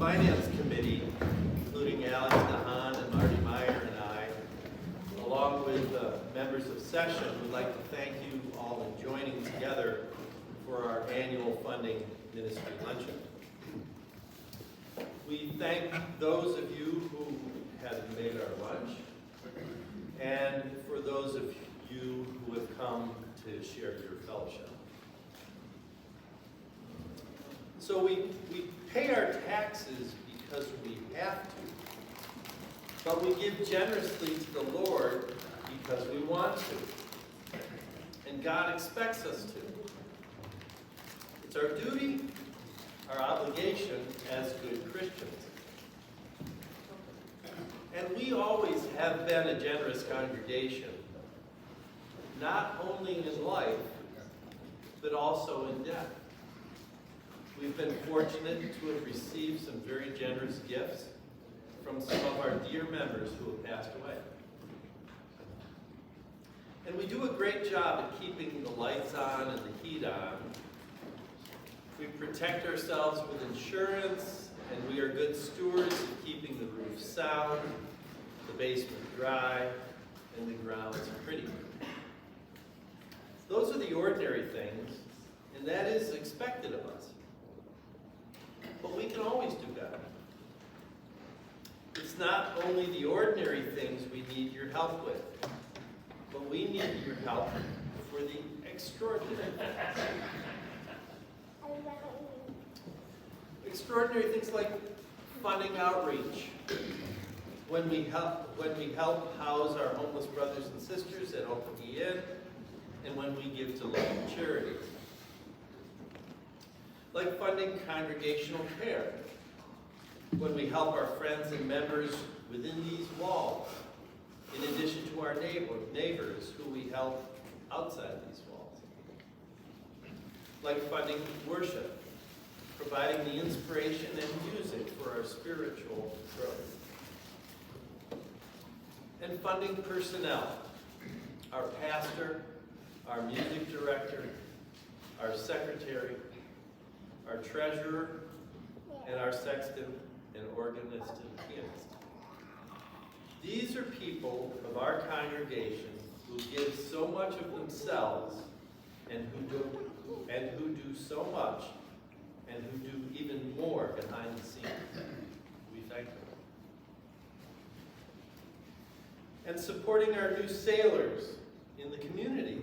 Finance Committee, including Alex DeHaan and Marty Meyer and I, along with members of session, would like to thank you all in joining together for our annual funding ministry luncheon. We thank those of you who have made our lunch, and for those of you who have come to share your fellowship. So we pay our taxes because we have to, but we give generously to the Lord because we want to, and God expects us to. It's our duty, our obligation as good Christians. And we always have been a generous congregation, not only in life, but also in death. We've been fortunate to have received some very generous gifts from some of our dear members who have passed away. And we do a great job at keeping the lights on and the heat on. We protect ourselves with insurance, and we are good stewards of keeping the roof sound, the basement dry, and the grounds pretty. Those are the ordinary things, and that is expected of us. But we can always do better. It's not only the ordinary things we need your help with, but we need your help for the extraordinary things. Extraordinary things like funding outreach, when we help house our homeless brothers and sisters at Oakland Inn, and when we give to local charities. Like funding congregational care, when we help our friends and members within these walls, in addition to our neighbors who we help outside these walls. Like funding worship, providing the inspiration and music for our spiritual growth. And funding personnel, our pastor, our music director, our secretary, our treasurer, and our sexton and organist and pianist. These are people of our congregation who give so much of themselves and who do so much and who do even more behind the scenes. We thank them. And supporting our new sailors in the community,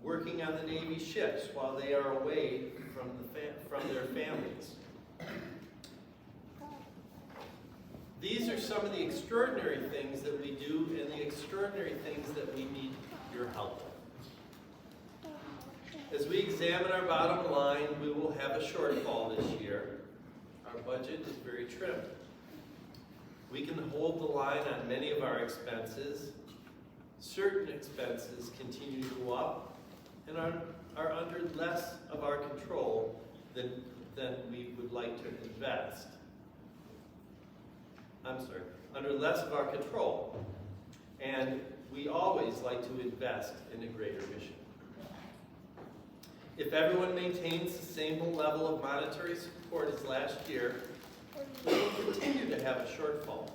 working on the Navy ships while they are away from their families. These are some of the extraordinary things that we do and the extraordinary things that we need your help with. As we examine our bottom line, we will have a shortfall this year. Our budget is very trim. We can hold the line on many of our expenses. Certain expenses continue to go up and are under less of our control than we would like to invest. Under less of our control. And we always like to invest in a greater mission. If everyone maintains the same level of monetary support as last year, we will continue to have a shortfall.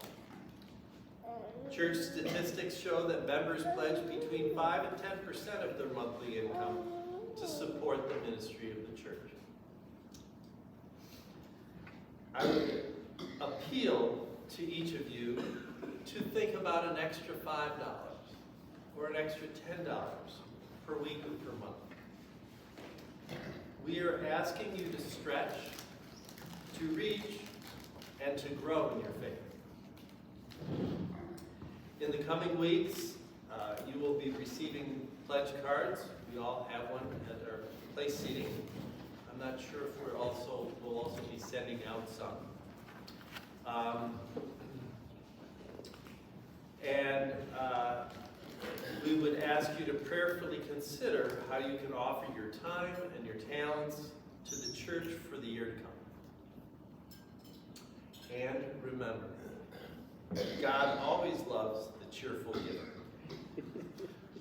Church statistics show that members pledge between 5 and 10% of their monthly income to support the ministry of the church. I would appeal to each of you to think about an extra $5 or an extra $10 per week or per month. We are asking you to stretch, to reach, and to grow in your faith. In the coming weeks, you will be receiving pledge cards. We all have one at our place seating. I'm not sure if we'll also be sending out some. We would ask you to prayerfully consider how you can offer your time and your talents to the church for the year to come. And remember, God always loves the cheerful giver.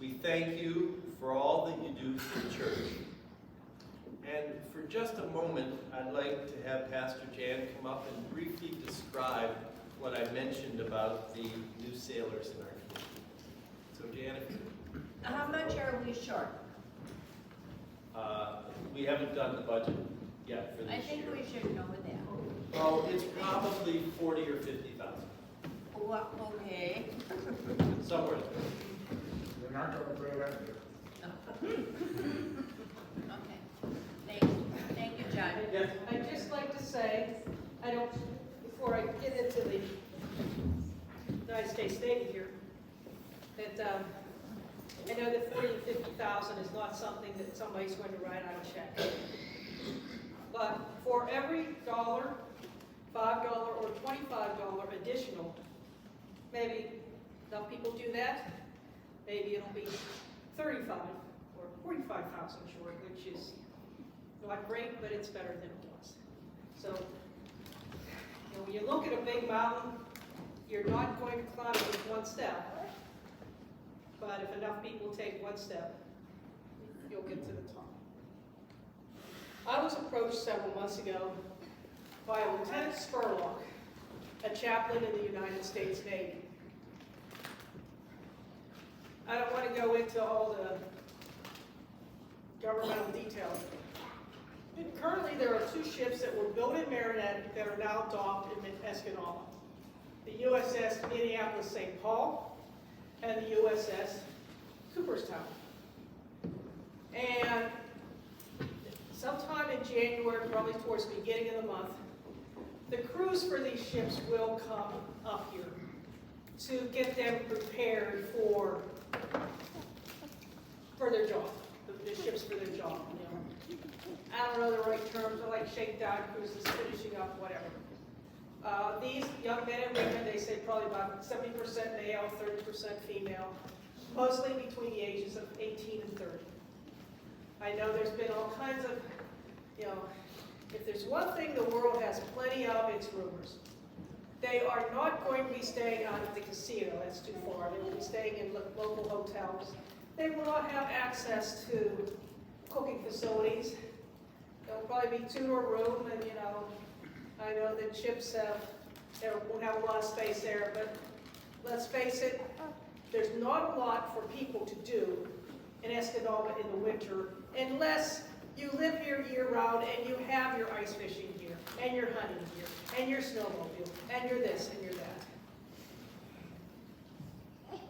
We thank you for all that you do for the church. And for just a moment, I'd like to have Pastor Jan come up and briefly describe what I mentioned about the new sailors in our community. So Jan, if you... How much are we short? We haven't done the budget yet for this year. I think we should know that. Well, it's probably 40 or 50,000. Well, okay. Somewhere. You're not going to put it in. Okay. Thank you, John. Yes. I'd just like to say, before I get into the United States Navy here, that I know that 40 to 50,000 is not something that somebody's going to write out a check. But for every $1, $5 or $25 additional, maybe enough people do that, maybe it'll be 35 or 45,000 short, which is not great, but it's better than it was. So, when you look at a big mountain, you're not going to climb it with one step. But if enough people take one step, you'll get to the top. I was approached several months ago by Lieutenant Spurlock, a chaplain in the United States Navy. I don't want to go into all the governmental details. Currently, there are 2 ships that were built in Marinette that are now docked in Escanaba. The USS Minneapolis St. Paul and the USS Cooperstown. And sometime in January, probably towards the beginning of the month, the crews for these ships will come up here to get them prepared for their job, the ships for their job. I don't know the right terms, I like shakedown cruises, finishing up, whatever. These young men and women, they say probably about 70% male, 30% female, mostly between the ages of 18 and 30. I know there's been all kinds of, if there's one thing the world has plenty of, it's rumors. They are not going to be staying out at the casino, that's too far. They will be staying in local hotels. They will not have access to cooking facilities. There'll probably be 2-door room, and I know that ships won't have a lot of space there, but let's face it, there's not a lot for people to do in Escanaba in the winter unless you live here year-round and you have your ice fishing gear, and your hunting gear, and your snowmobile, and your this and your that.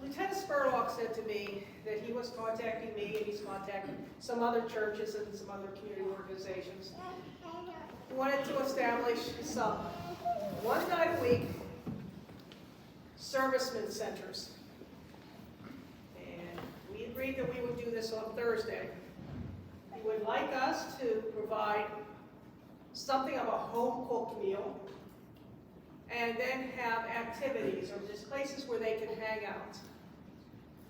Lieutenant Spurlock said to me that he was contacting me, and he's contacting some other churches and some other community organizations. He wanted to establish some one night a week servicemen centers. And we agreed that we would do this on Thursday. He would like us to provide something of a home-cooked meal, and then have activities or just places where they can hang out.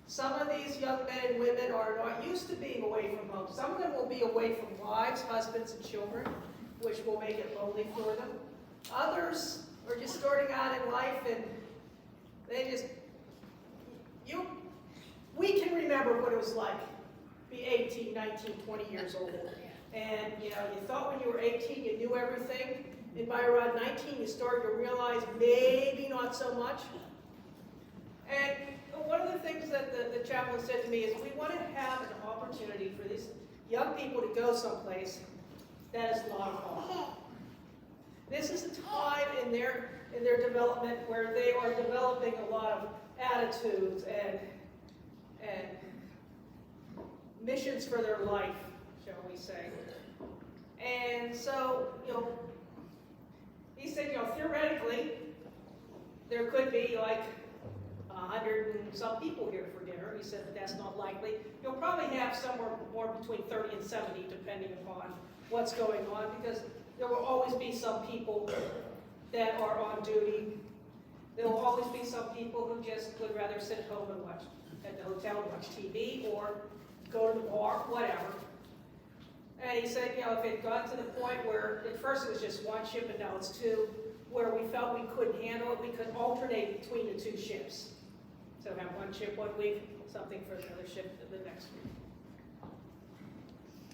Some of these young men and women are not used to being away from home. Some of them will be away from wives, husbands, and children, which will make it lonely for them. Others are just starting out in life, and they just, we can remember what it was like to be 18, 19, 20 years old. And you thought when you were 18 you knew everything, and by around 19 you started to realize maybe not so much. And one of the things that the chaplain said to me is we want to have an opportunity for these young people to go someplace that is not home. This is a time in their development where they are developing a lot of attitudes and missions for their life, shall we say. And so, he said, theoretically, there could be like 100 and some people here for dinner. He said, but that's not likely. You'll probably have somewhere more between 30 and 70, depending upon what's going on, because there will always be some people that are on duty. There will always be some people who just would rather sit home and watch at the hotel and watch TV or go to the bar, whatever. And he said, if it got to the point where at first it was just one ship and now it's 2, where we felt we couldn't handle it, we could alternate between the 2 ships. So have one ship one week, something for the other ship the next week.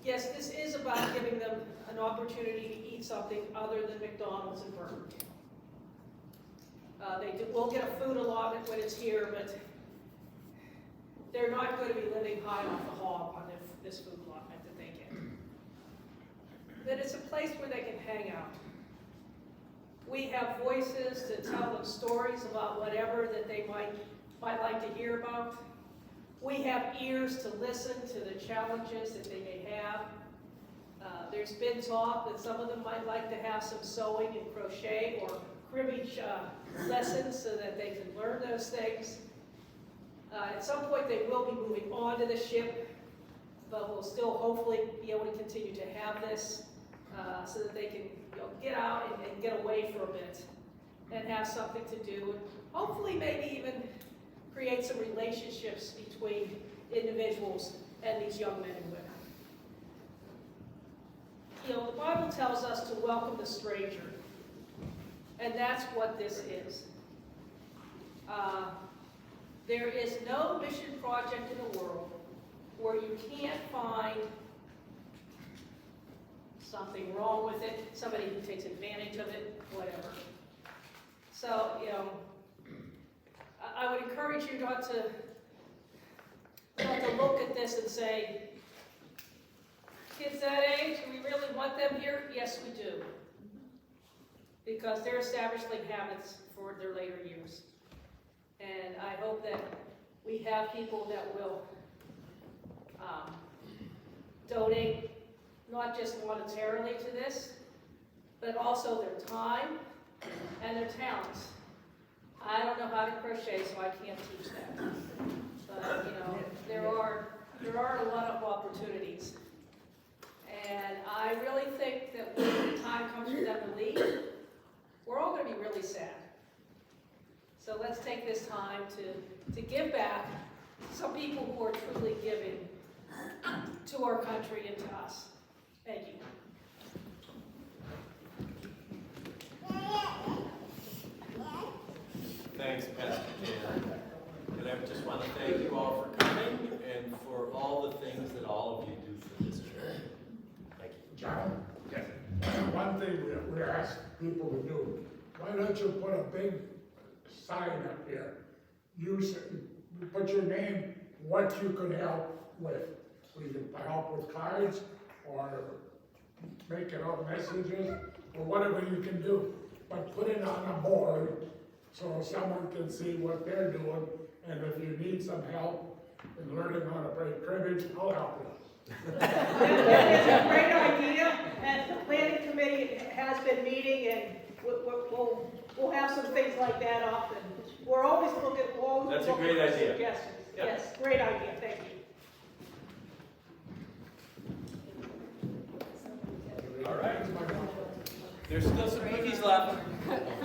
yes, this is about giving them an opportunity to eat something other than McDonald's and Burger King. Will get a food allotment when it's here, but they're not going to be living high off the hog on this food allotment that they get. That it's a place where they can hang out. We have voices to tell them stories about whatever that they might like to hear about. We have ears to listen to the challenges that they may have. There's been talk that some of them might like to have some sewing and crochet or cribbage lessons so that they can learn those things. At some point they will be moving on to the ship, but we'll still hopefully be able to continue to have this so that they can get out and get away for a bit and have something to do, and hopefully maybe even create some relationships between individuals and these young men and women. You know, the Bible tells us to welcome the stranger, and that's what this is. There is no mission project in the world where you can't find something wrong with it, somebody who takes advantage of it, whatever. So, you know, I would encourage you not to look at this and say, kids that age, do we really want them here? Yes, we do. Because they're establishing habits for their later years. And I hope that we have people that will donate not just monetarily to this, but also their time and their talents. I don't know how to crochet, so I can't teach that. But, you know, there are a lot of opportunities. And I really think that when the time comes for them to leave, we're all going to be really sad. So let's take this time to give back some people who are truly giving to our country and to us. Thank you. Thanks, Pastor Jan. And I just want to thank you all for coming and for all the things that all of you do for this church. Thank you. John, one thing we ask people to do, why don't you put a big sign up here? Put your name, what you could help with. We can help with cards or making out messages or whatever you can do. But put it on a board so someone can see what they're doing, and if you need some help in learning how to play cribbage, I'll help you. That is a great idea, and the planning committee has been meeting, and we'll have some things like that up, and we're always looking for That's a great idea. suggestions. Yeah. Yes, great idea, thank you. All right. There's still some cookies left.